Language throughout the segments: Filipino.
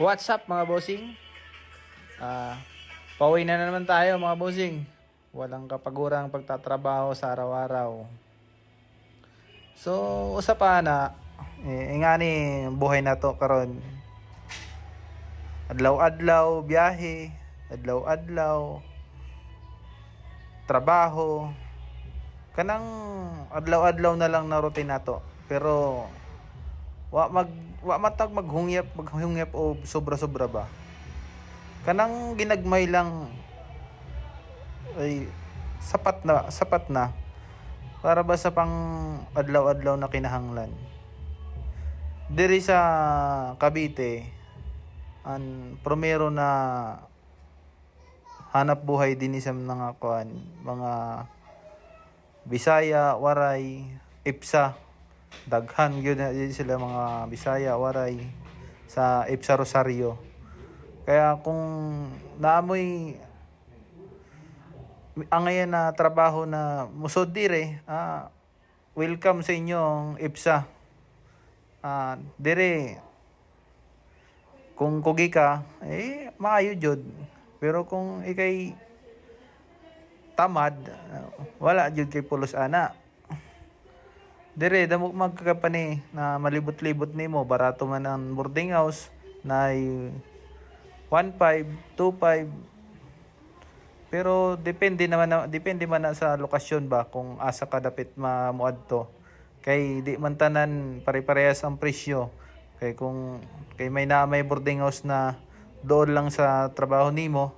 What's up mga bossing? Pauwi na naman tayo mga bossing. Walang kapagurang pagtatrabaho sa araw-araw. So, usapan na nga ni buhay na to karon. Adlaw-adlaw biyahe, adlaw-adlaw trabaho. Kanang adlaw-adlaw na lang na routine nato. Pero wa matag maghungyap o sobra-sobra ba. Kanang ginagmay lang ay sapat na para ba sa pang adlaw-adlaw na kinahanglan. Diri sa Cavite ang primero na hanap buhay din sa mga mga Bisaya, Waray, Ipsa. Daghan gyud na sila mga Bisaya, Waray sa Ipsa Rosario. Kaya kung naamoy ang ngayon na trabaho na musod dire, welcome sa inyong Ipsa. Dire kung kugi ka, maayo jud. Pero kung ikay tamad, wala jud kay pulos ana. Dire damo magkakapani na malibot-libot nimo, barato man ang boarding house na 1.5, 2.5. Pero depende man na sa lokasyon ba kung asa ka dapit mamuadto. Kay di man tanan pare-parehas ang presyo. Kay kung may boarding house na doon lang sa trabaho nimo,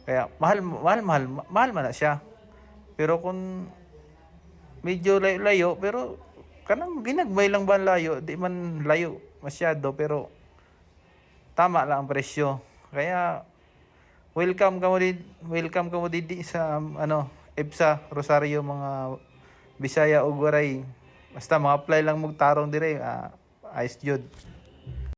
kaya mahal man na siya. Pero kung medyo layo pero kanang ginagmay lang ba ang layo, di man layo masyado pero tama lang ang presyo. Kaya welcome ka mo didi sa EPSA Rosario, mga Bisaya ug Waray. Basta mga apply lang mo tarong dire, ayos jud.